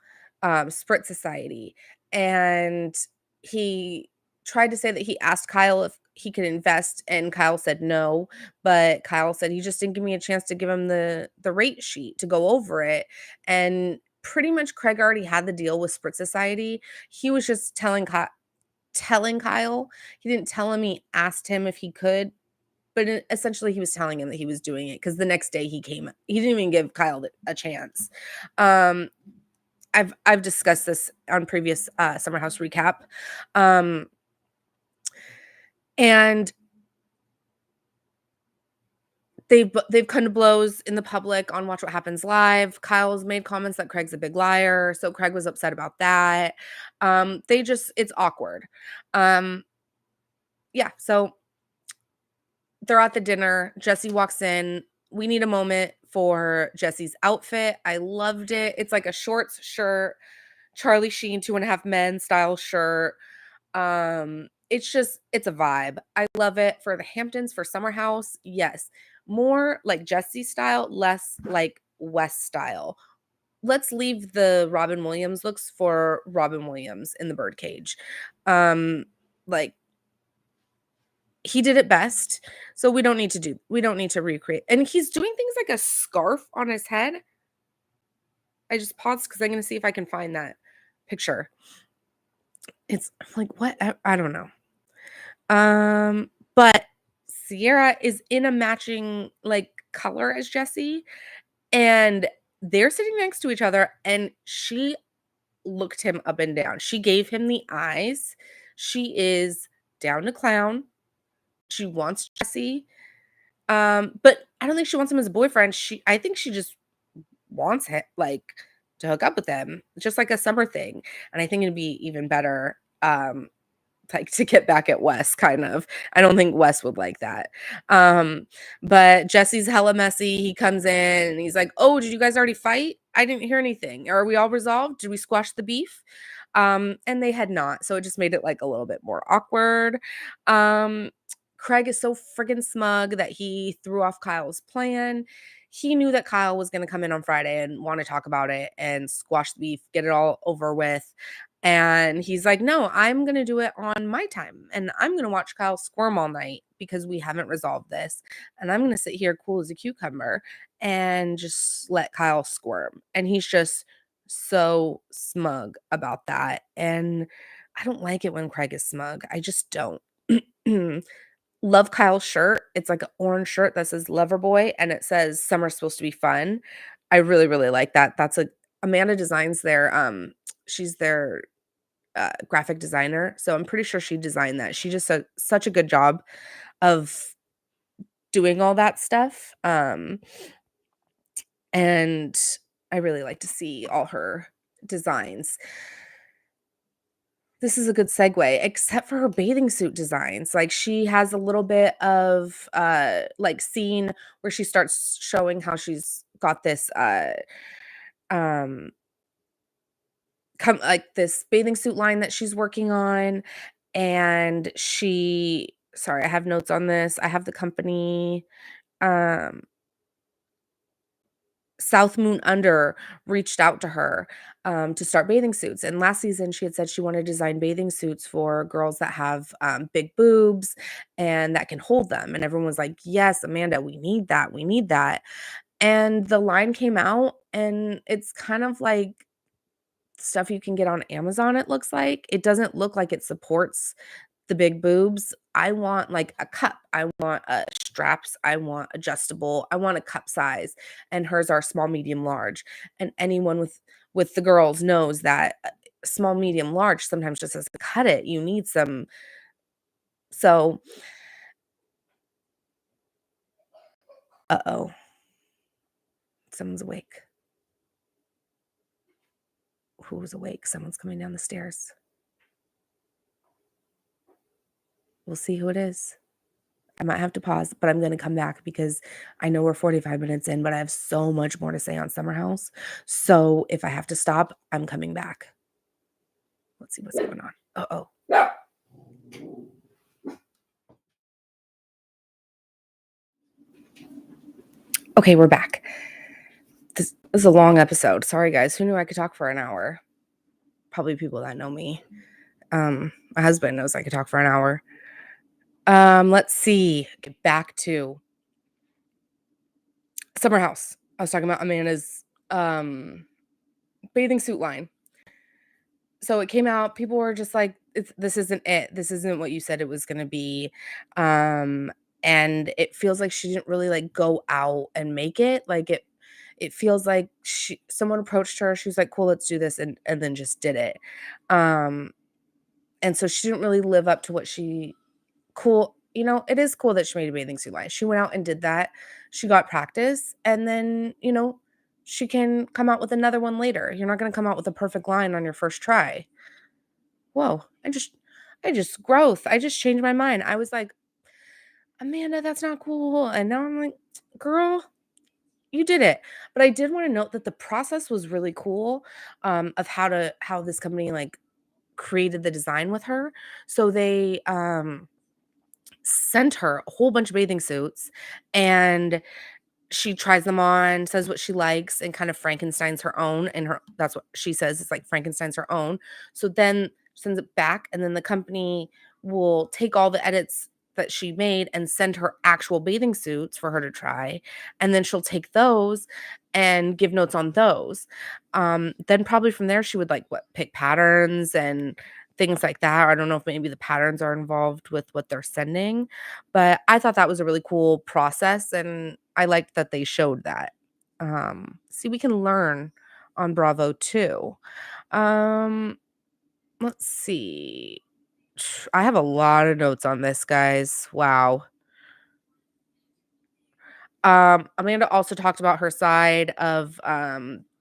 Sprit Society, and he tried to say that he asked Kyle if he could invest, and Kyle said no, but Kyle said he just didn't give me a chance to give him the rate sheet to go over it, and pretty much Craig already had the deal with Sprit Society. He was just telling Kyle. He didn't tell him he asked him if he could, but essentially he was telling him that he was doing it because the next day he didn't even give Kyle a chance. Um, I've discussed this on previous Summer House recap. And they've come to blows in the public on Watch What Happens Live. Kyle's made comments that Craig's a big liar, so Craig was upset about that. It's awkward. Um, yeah, so they're at the dinner. Jesse walks in. We need a moment for Jesse's outfit. I loved it. It's like a shorts shirt, Charlie Sheen 2.5 Men style shirt. It's a vibe. I love it for the Hamptons, for Summer House. Yes. More like Jesse style, less like West style. Let's leave the Robin Williams looks for Robin Williams in the birdcage. Like he did it best. So we don't need to recreate. And he's doing things like a scarf on his head. I just paused because I'm going to see if I can find that picture. It's like, what? I don't know. But Sierra is in a matching like color as Jesse, and they're sitting next to each other, and she looked him up and down. She gave him the eyes. She is down to clown. She wants Jesse. But I don't think she wants him as a boyfriend. I think she just wants him like to hook up with him, just like a summer thing. And I think it'd be even better like to get back at Wes, kind of. I don't think Wes would like that. But Jesse's hella messy. He comes in and he's like, "Oh, did you guys already fight? I didn't hear anything. Are we all resolved? Did we squash the beef?" And they had not. So it just made it like a little bit more awkward. Craig is so friggin' smug that he threw off Kyle's plan. He knew that Kyle was going to come in on Friday and want to talk about it and squash the beef, get it all over with. And he's like, "No, I'm going to do it on my time. And I'm going to watch Kyle squirm all night because we haven't resolved this. And I'm going to sit here cool as a cucumber and just let Kyle squirm." And he's just so smug about that. And I don't like it when Craig is smug. I just don't. Love Kyle's shirt. It's like an orange shirt that says Loverboy and it says summer's supposed to be fun. I really, really like that. Amanda designs she's their graphic designer. So I'm pretty sure she designed that. She just did such a good job of doing all that stuff. And I really like to see all her designs. This is a good segue, except for her bathing suit designs. Like she has a little bit of like scene where she starts showing how she's got this um like this bathing suit line that she's working on. And sorry, I have notes on this. I have the company. um South Moon Under reached out to her to start bathing suits. And last season, she had said she wanted to design bathing suits for girls that have big boobs and that can hold them. And everyone was like, "Yes, Amanda, we need that. We need that." And the line came out, and it's kind of like stuff you can get on Amazon, it looks like. It doesn't look like it supports the big boobs. I want like a cup. I want straps. I want adjustable. I want a cup size. And hers are small, medium, large. And anyone with the girls knows that small, medium, large sometimes just doesn't cut it. You need some. So, uh-oh, someone's awake. Who's awake? Someone's coming down the stairs. We'll see who it is. I might have to pause, but I'm going to come back because I know we're 45 minutes in, but I have so much more to say on Summer House. So if I have to stop, I'm coming back. Let's see what's going on. Uh-oh. Okay, we're back. This is a long episode. Sorry, guys. Who knew I could talk for an hour? Probably people that know me. My husband knows I could talk for an hour. Let's see. Get back to Summer House. I was talking about Amanda's bathing suit line. So it came out, people were just like, this isn't it. This isn't what you said it was gonna be. And it feels like she didn't really like go out and make it. Like it feels like someone approached her, she was like, "Cool, let's do this," and then just did it. And so she didn't really live up to what she cool. it is cool that she made a bathing suit line. She went out and did that. She got practice, and then, she can come out with another one later. You're not gonna come out with a perfect line on your first try. Whoa, I just growth. I just changed my mind. I was like, "Amanda, that's not cool." And now I'm like, "Girl, you did it." But I did wanna note that the process was really cool, of how this company, like, created the design with her. So they, sent her a whole bunch of bathing suits, and she tries them on, says what she likes, and kind of Frankenstein's her own, and that's what she says, it's like Frankenstein's her own. So then sends it back, and then the company will take all the edits that she made and send her actual bathing suits for her to try, and then she'll take those and give notes on those. Then probably from there, she would, like, what, pick patterns and things like that. I don't know if maybe the patterns are involved with what they're sending, but I thought that was a really cool process, and I liked that they showed that. See, we can learn on Bravo too. Um, let's see. I have a lot of notes on this, guys. Wow. Amanda also talked about her side of,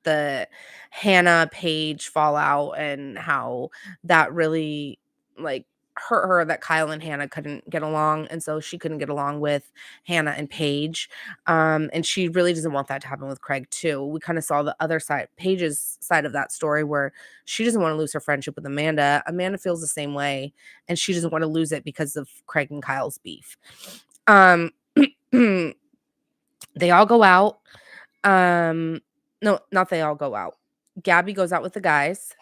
the Hannah Paige fallout and how that really, like, hurt her that Kyle and Hannah couldn't get along, and so she couldn't get along with Hannah and Paige, and she really doesn't want that to happen with Craig too. We kinda saw the other side, Paige's side of that story, where she doesn't wanna lose her friendship with Amanda. Amanda feels the same way, and she doesn't wanna lose it because of Craig and Kyle's beef. Um They all go out. No, not they all go out. Gabby goes out with the guys.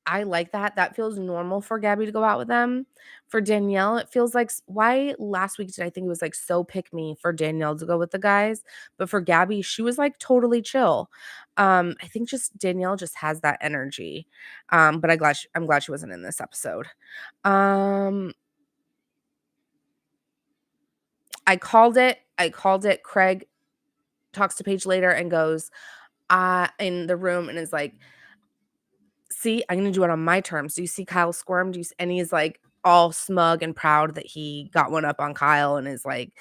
I like that. That feels normal for Gabby to go out with them. For Danielle, it feels like why last week did I think it was like so pick me for Danielle to go with the guys, but for Gabby, she was like totally chill. I think just Danielle just has that energy. But I'm glad she wasn't in this episode. Um, I called it. I called it. Craig talks to Paige later and goes, in the room, and is like, "See, I'm gonna do it on my terms. Do you see Kyle squirm? Do you s" And he's, like, all smug and proud that he got one up on Kyle, and is like,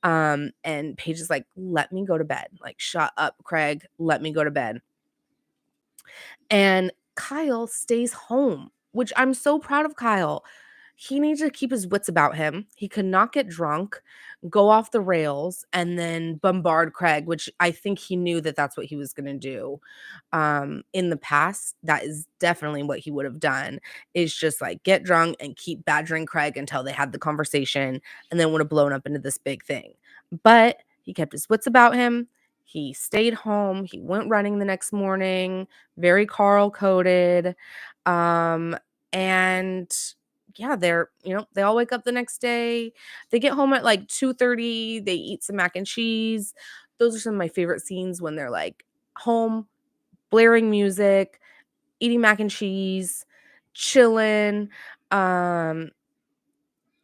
and Paige is like, "Let me go to bed. Like, shut up, Craig. Let me go to bed." And Kyle stays home, which I'm so proud of Kyle. He needs to keep his wits about him. He could not get drunk, go off the rails, and then bombard Craig, which I think he knew that that's what he was going to do. In the past, that is definitely what he would have done, is just like get drunk and keep badgering Craig until they had the conversation, and then would have blown up into this big thing. But he kept his wits about him. He stayed home. He went running the next morning, very Carl coded. And yeah, they all wake up the next day. They get home at like 2:30. They eat some mac and cheese. Those are some of my favorite scenes, when they're like home, blaring music, eating mac and cheese, chilling. Um,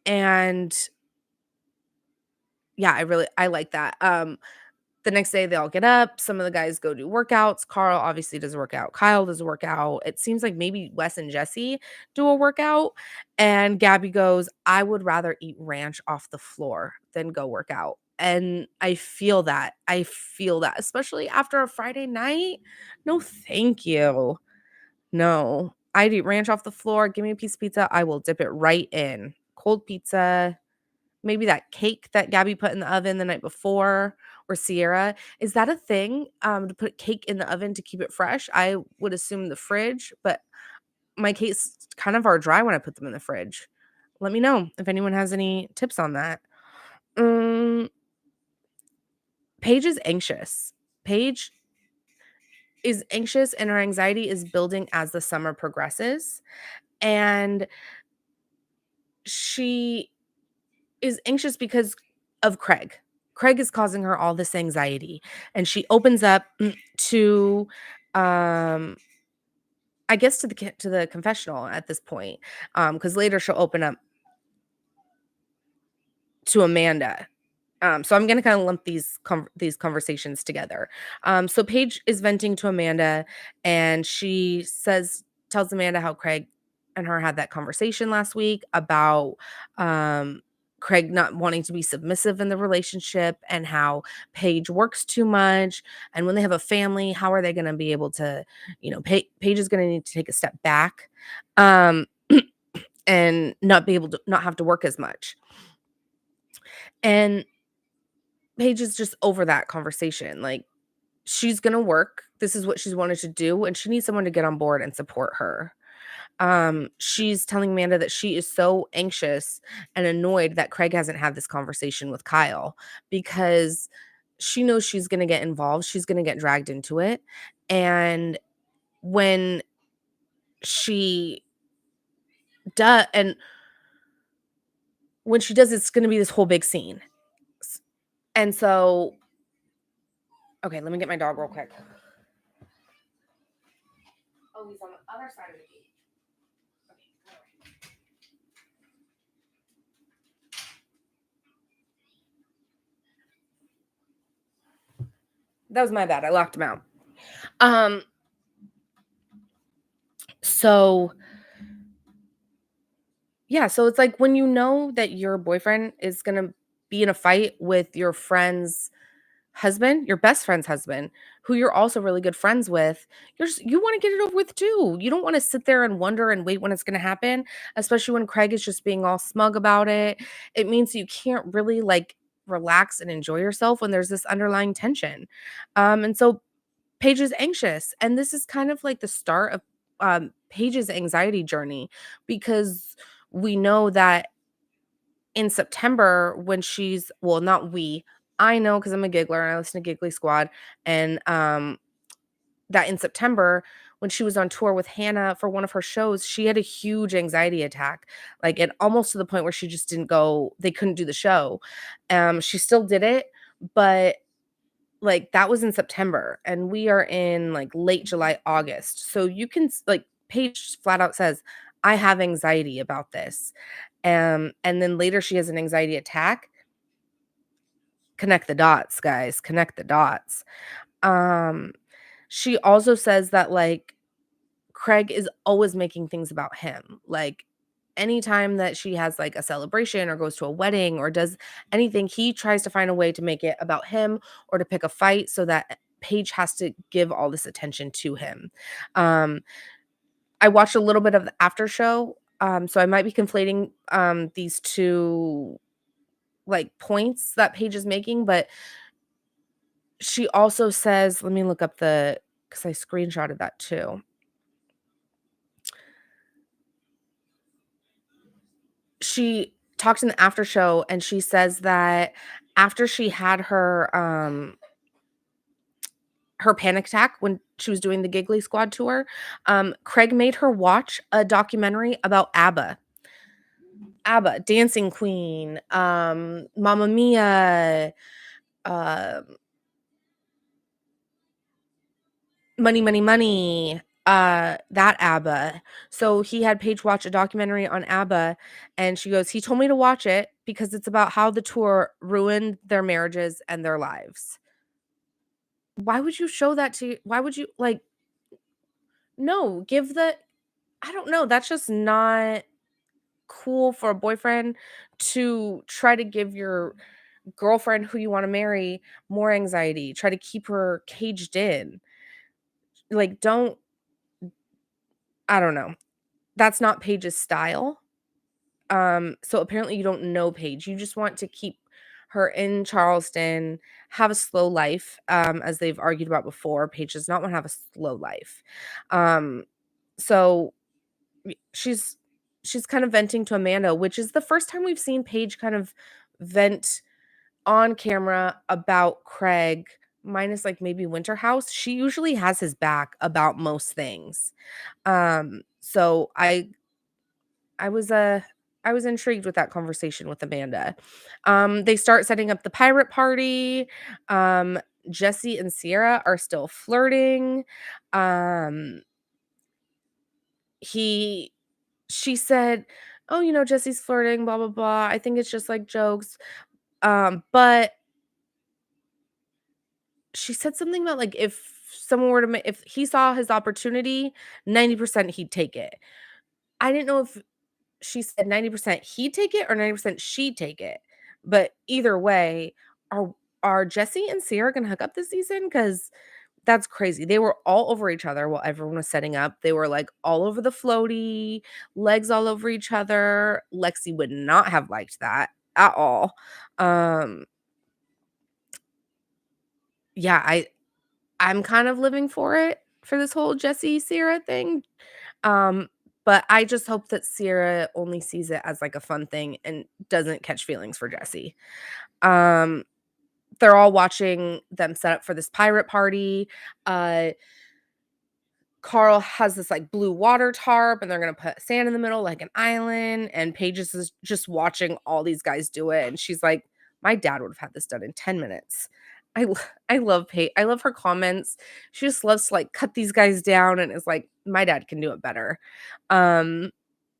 and yeah, I like that. The next day they all get up. Some of the guys go do workouts. Carl obviously does a workout. Kyle does a workout. It seems like maybe Wes and Jesse do a workout. And Gabby goes, "I would rather eat ranch off the floor than go work out." And I feel that. I feel that, especially after a Friday night. No, thank you. No, I'd eat ranch off the floor. Give me a piece of pizza. I will dip it right in. Cold pizza, maybe that cake that Gabby put in the oven the night before, or Sierra. Is that a thing, to put cake in the oven to keep it fresh? I would assume the fridge, but my cakes kind of are dry when I put them in the fridge. Let me know if anyone has any tips on that. Mm, Paige is anxious. Paige is anxious, and her anxiety is building as the summer progresses, and she is anxious because of Craig. Craig is causing her all this anxiety, and she opens up to, um, I guess, to the confessional at this point, because later she'll open up to Amanda. So I'm gonna kind of lump these conversations together. So Paige is venting to Amanda, and she tells Amanda how Craig and her had that conversation last week about, Craig not wanting to be submissive in the relationship and how Paige works too much. And when they have a family, how are they going to be able to, Paige is going to need to take a step back, um, and not be able to not have to work as much. And Paige is just over that conversation. Like, she's going to work. This is what she's wanted to do. And she needs someone to get on board and support her. She's telling Amanda that she is so anxious and annoyed that Craig hasn't had this conversation with Kyle because she knows she's going to get involved. She's going to get dragged into it. And when she and when she does, it's going to be this whole big scene. And so, okay, let me get my dog real quick. Oh, he's on the other side of the gate. That was my bad. I locked him out. So yeah, so it's like when you know that your boyfriend is gonna be in a fight with your friend's husband, your best friend's husband, who you're also really good friends with, you want to get it over with too. You don't want to sit there and wonder and wait when it's going to happen, especially when Craig is just being all smug about it. It means you can't really like relax and enjoy yourself when there's this underlying tension. And so Paige is anxious, and this is kind of like the start of Paige's anxiety journey because we know that in September when not we, I know because I'm a giggler and I listen to Giggly Squad, and that in September when she was on tour with Hannah for one of her shows, she had a huge anxiety attack, like it almost to the point where she just didn't go. They couldn't do the show. She still did it, but like that was in September, and we are in like late July, August. So you can like Paige flat out says, "I have anxiety about this." And then later she has an anxiety attack. Connect the dots, guys, connect the dots. Um, she also says that, like, Craig is always making things about him. Like, anytime that she has, like, a celebration or goes to a wedding or does anything, he tries to find a way to make it about him or to pick a fight so that Paige has to give all this attention to him. Um, I watched a little bit of the after show, so I might be conflating, these 2 like points that Paige is making, but she also says, let me look up because I screenshotted that too. She talks in the after show and she says that after she had her panic attack when she was doing the Giggly Squad tour, Craig made her watch a documentary about ABBA, Dancing Queen, Mamma Mia, um Money, Money, Money, that ABBA. So he had Paige watch a documentary on ABBA, and she goes, "He told me to watch it because it's about how the tour ruined their marriages and their lives." Why would you show that why would you like, no, I don't know, that's just not cool for a boyfriend to try to give your girlfriend who you wanna marry more anxiety, try to keep her caged in. Like, I don't know. That's not Paige's style. So apparently you don't know Paige. You just want to keep her in Charleston, have a slow life, as they've argued about before. Paige does not want to have a slow life. Um, so she's kind of venting to Amanda, which is the first time we've seen Paige kind of vent on camera about Craig, minus like maybe Winter House. She usually has his back about most things. So I was I was intrigued with that conversation with Amanda. They start setting up the pirate party. Um, Jesse and Sierra are still flirting. Um, he she said, "Oh, Jesse's flirting, blah blah blah. I think it's just like jokes." But she said something about like if someone were to if he saw his opportunity, 90% he'd take it. I didn't know if she said 90% he'd take it or 90% she'd take it. But either way, are Jesse and Sierra gonna hook up this season? Because that's crazy. They were all over each other while everyone was setting up. They were, like, all over the floaty, legs all over each other. Lexi would not have liked that at all. Um, yeah, I'm kind of living for it, for this whole Jesse Sierra thing. Um, but I just hope that Sierra only sees it as, like, a fun thing and doesn't catch feelings for Jesse. Um, they're all watching them set up for this pirate party. Uh, Carl has this, like, blue water tarp, and they're gonna put sand in the middle like an island, and Paige is just watching all these guys do it, and she's like, "My dad would have had this done in 10 minutes." I l I love Paige. I love her comments. She just loves to, like, cut these guys down and is like, "My dad can do it better." Um,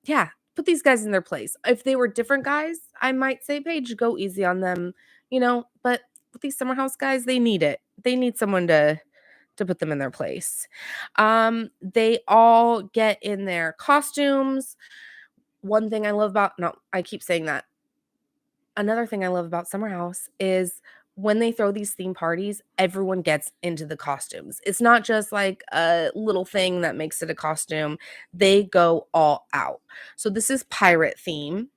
yeah, put these guys in their place. If they were different guys, I might say, "Paige, go easy on them," but with these summer house guys, they need it. They need someone to put them in their place. They all get in their costumes. One thing I love about no, I keep saying that. Another thing I love about Summer House is when they throw these theme parties, everyone gets into the costumes. It's not just like a little thing that makes it a costume. They go all out. So this is pirate theme.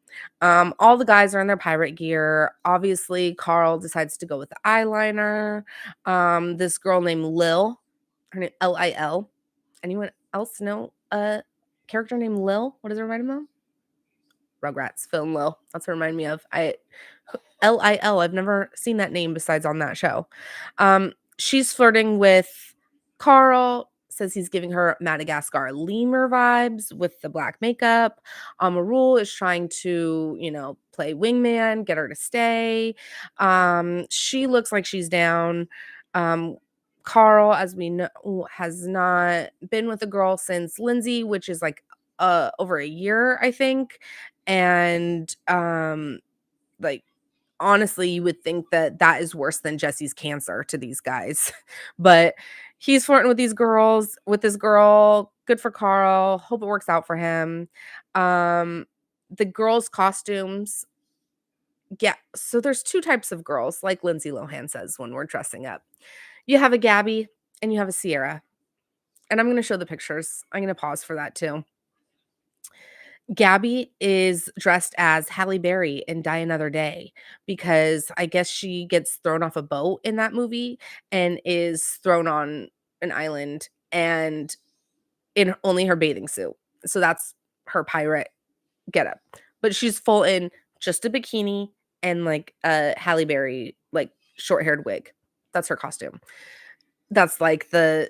All the guys are in their pirate gear. Obviously, Carl decides to go with the eyeliner. This girl named Lil, her name Lil. Anyone else know a character named Lil? What does it remind him of? Rugrats, Phil and Lil. That's what it reminded me of. Lil. I've never seen that name besides on that show. She's flirting with Carl, says he's giving her Madagascar lemur vibes with the black makeup. Amarul is trying to, play wingman, get her to stay. She looks like she's down. Um, Carl, as we know, has not been with a girl since Lindsay, which is like over a year, I think. And like honestly, you would think that that is worse than Jesse's cancer to these guys. But he's flirting with this girl. Good for Carl. Hope it works out for him. The girls' costumes. Yeah. So there's two types of girls, like Lindsay Lohan says when we're dressing up. You have a Gabby and you have a Sierra. And I'm going to show the pictures. I'm going to pause for that too. Gabby is dressed as Halle Berry in Die Another Day because I guess she gets thrown off a boat in that movie and is thrown on an island and in only her bathing suit. So that's her pirate getup. But she's full in just a bikini and like a Halle Berry like short-haired wig. That's her costume. That's like the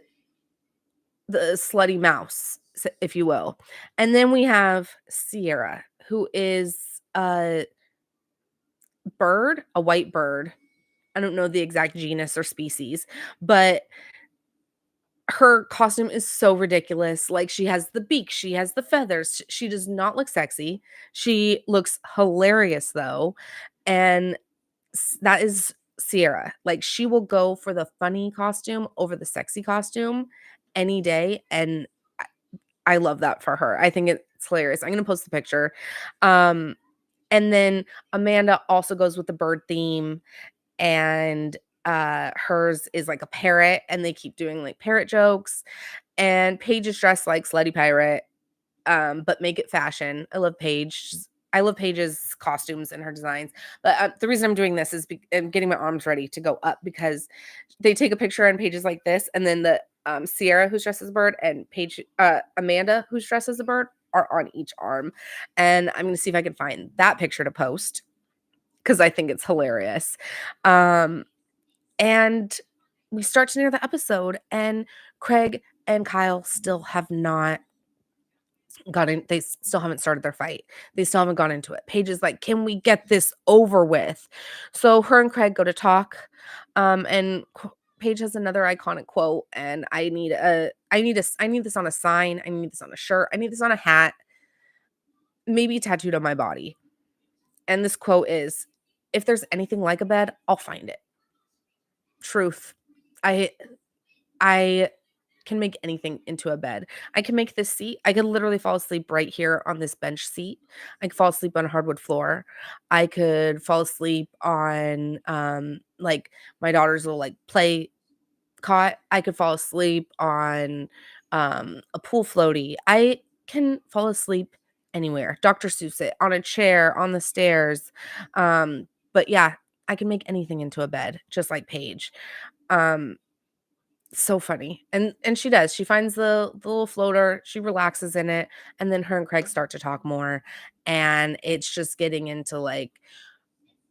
slutty mouse, if you will. And then we have Sierra, who is a bird, a white bird. I don't know the exact genus or species, but her costume is so ridiculous. Like she has the beak, she has the feathers. She does not look sexy. She looks hilarious though. And that is Sierra. Like she will go for the funny costume over the sexy costume any day. And I love that for her. I think it's hilarious. I'm gonna post the picture. Um, and then Amanda also goes with the bird theme, and hers is like a parrot, and they keep doing like parrot jokes. And Paige is dressed like Slutty Pirate, but make it fashion. I love Paige. I love Paige's costumes and her designs. But the reason I'm doing this is I'm getting my arms ready to go up because they take a picture and Paige is like this, and then the Sierra, who's dressed as a bird, and Paige, Amanda, who's dressed as a bird, are on each arm. And I'm gonna see if I can find that picture to post because I think it's hilarious. And we start to near the episode, and Craig and Kyle still have not they still haven't started their fight. They still haven't gone into it. Paige is like, "Can we get this over with?" So her and Craig go to talk. And Paige has another iconic quote, and I need this on a sign. I need this on a shirt. I need this on a hat, maybe tattooed on my body. And this quote is, "If there's anything like a bed, I'll find it." Truth. I I can make anything into a bed. I can make this seat. I could literally fall asleep right here on this bench seat. I could fall asleep on a hardwood floor. I could fall asleep on like my daughter's little like play cot. I could fall asleep on a pool floaty. I can fall asleep anywhere. Dr. Seuss it on a chair, on the stairs. But yeah, I can make anything into a bed, just like Paige. Um, so funny. And she does. She finds the little floater, she relaxes in it, and then her and Craig start to talk more. And it's just getting into like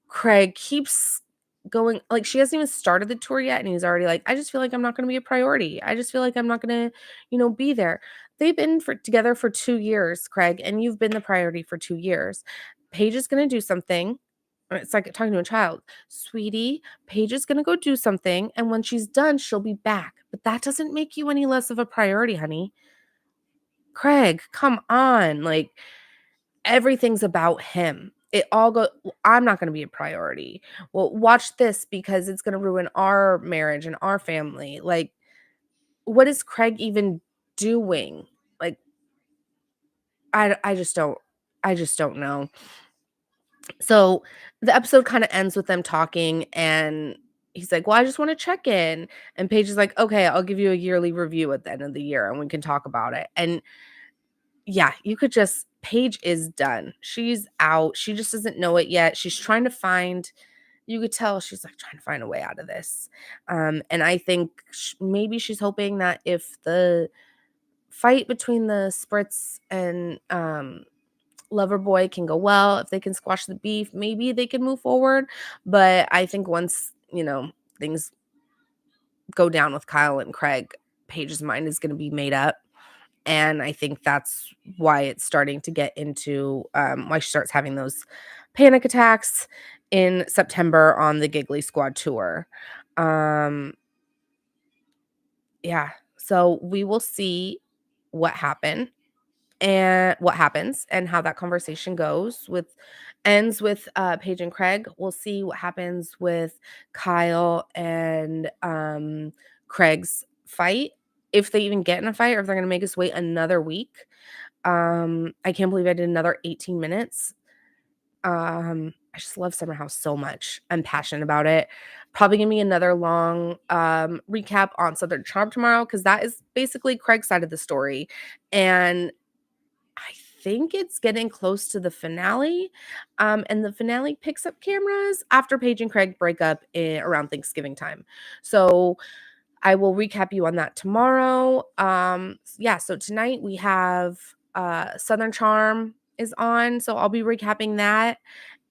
Craig keeps going like, she hasn't even started the tour yet, and he's already like, "I just feel like I'm not gonna be a priority. I just feel like I'm not gonna, be there." They've been together for 2 years, Craig, and you've been the priority for 2 years. Paige is gonna do something. It's like talking to a child. "Sweetie, Paige is gonna go do something, and when she's done, she'll be back. But that doesn't make you any less of a priority, honey." Craig, come on, like, everything's about him. It all go "Well, I'm not gonna be a priority. Well, watch this because it's gonna ruin our marriage and our family." Like, what is Craig even doing? Like, I just don't know. So, the episode kinda ends with them talking, and he's like, "Well, I just wanna check in." And Paige is like, "Okay, I'll give you a yearly review at the end of the year, and we can talk about it." And yeah, you could just Paige is done. She's out. She just doesn't know it yet. She's trying to find you could tell she's, like, trying to find a way out of this. And I think maybe she's hoping that if the fight between the Spritz and, Loverboy can go well, if they can squash the beef, maybe they can move forward. But I think once, things go down with Kyle and Craig, Paige's mind is gonna be made up. And I think that's why it's starting to get into, why she starts having those panic attacks in September on the Giggly Squad tour. Um, yeah, so we will see what happens and how that conversation goes with ends with, Paige and Craig. We'll see what happens with Kyle and, Craig's fight, if they even get in a fight or if they're gonna make us wait another week. I can't believe I did another 18 minutes. I just love Summer House so much. I'm passionate about it. Probably gonna be another long, recap on Southern Charm tomorrow because that is basically Craig's side of the story, and I think it's getting close to the finale, and the finale picks up cameras after Paige and Craig break up around Thanksgiving time. So I will recap you on that tomorrow. Yeah, so tonight we have Southern Charm is on, so I'll be recapping that.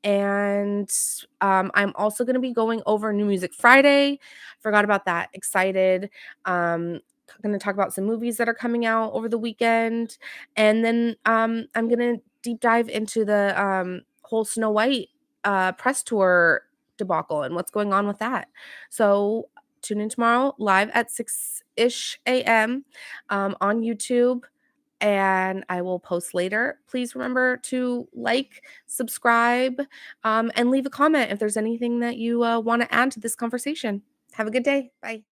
And I'm also going to be going over New Music Friday. Forgot about that. Excited. Going to talk about some movies that are coming out over the weekend. And then I'm going to deep dive into the whole Snow White press tour debacle and what's going on with that. So tune in tomorrow live at 6-ish a.m. On YouTube, and I will post later. Please remember to like, subscribe, and leave a comment if there's anything that you want to add to this conversation. Have a good day. Bye.